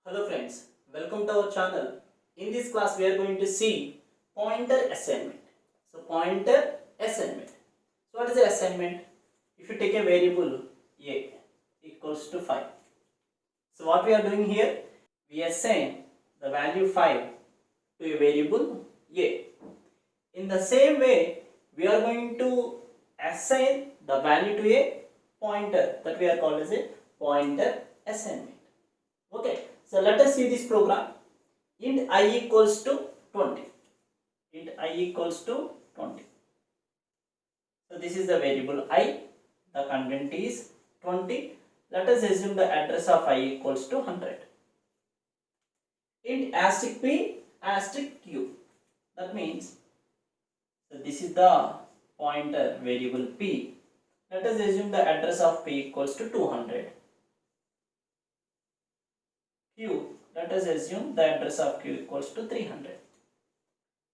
Hello friends, welcome to our channel. In this class we are going to see pointer assignment. So pointer assignment. So what is the assignment? If you take a variable a equals to 5. So what we are doing here? We assign the value 5 to a variable a. In the same way, we are going to assign the value to a pointer that we are called as a pointer assignment. Okay. So let us see this program. Int I equals to 20. Int I equals to 20. So this is the variable I. The content is 20. Let us assume the address of I equals to 100. Int asterisk p asterisk q. That means so this is the pointer variable p. Let us assume the address of p equals to 200. Q, let us assume the address of Q equals to 300.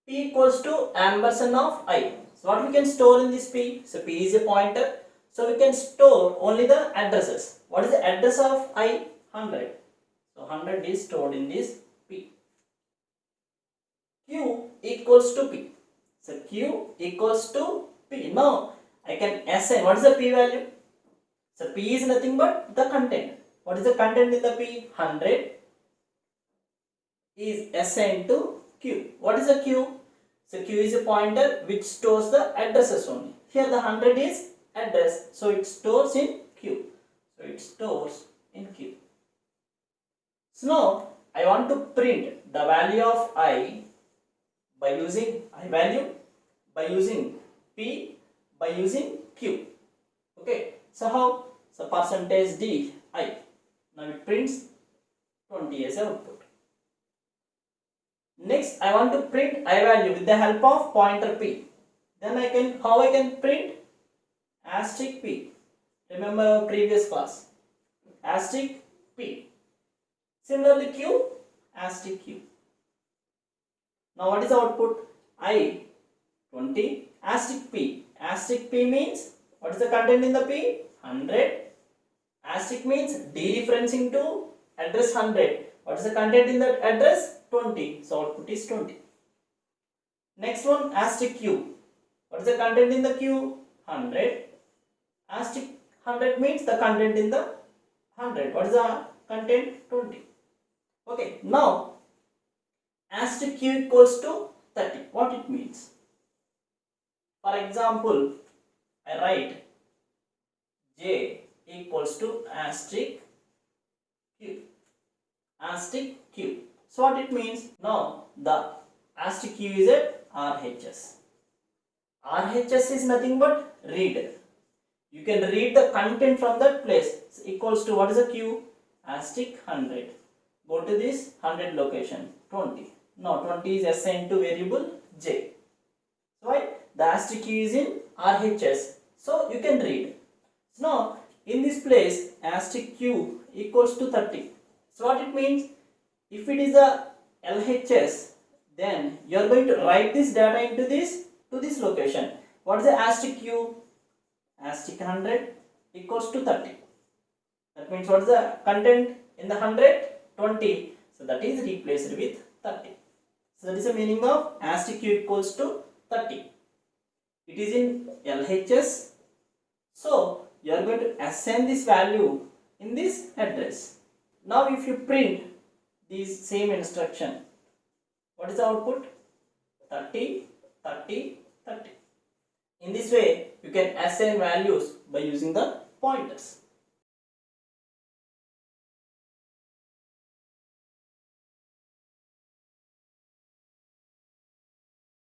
P equals to ampersand of I. So what we can store in this P? So P is a pointer. So we can store only the addresses. What is the address of I? 100. So 100 is stored in this P. Q equals to P. So Q equals to P. Now I can assign. What is the P value? So P is nothing but the content. What is the content in the P? 100 is assigned to Q. What is a Q? So Q is a pointer which stores the addresses only. Here the 100 is address, so it stores in Q. So it stores in Q. So now I want to print the value of I by using I value, by using P, by using Q. Okay. So how? So percentage D I. Now it prints 20 as output. Next, I want to print I value with the help of pointer P. Then how I can print asterisk P. Remember our previous class. Asterisk P. Similarly Q, asterisk Q. Now what is the output? I 20 asterisk P. Asterisk P means what is the content in the P? 100. Asterisk means dereferencing to address 100. What is the content in that address? 20. So output is 20. Next one, asterisk Q. What is the content in the Q? 100. Asterisk 100 means the content in the 100. What is the content? 20. Okay. Now asterisk Q equals to 30. What it means? For example, I write J equals to asterisk Q. Asterisk Q. So what it means? Now the asterisk Q is a RHS. RHS is nothing but read. You can read the content from that place. So equals to what is the Q? Asterisk 100. Go to this 100 location 20. Now 20 is assigned to variable J. So why? The asterisk Q is in RHS. So you can read. So now in this place asterisk Q equals to 30. So what it means? If it is a LHS, then you are going to write this data into this to this location. What is the asterisk Q? Asterisk 100 equals to 30. That means what is the content in the 100? 20. So that is replaced with 30. So that is the meaning of asterisk Q equals to 30. It is in LHS. So you are going to assign this value in this address. Now if you print this same instruction, what is the output? 30, 30, 30. In this way, you can assign values by using the pointers.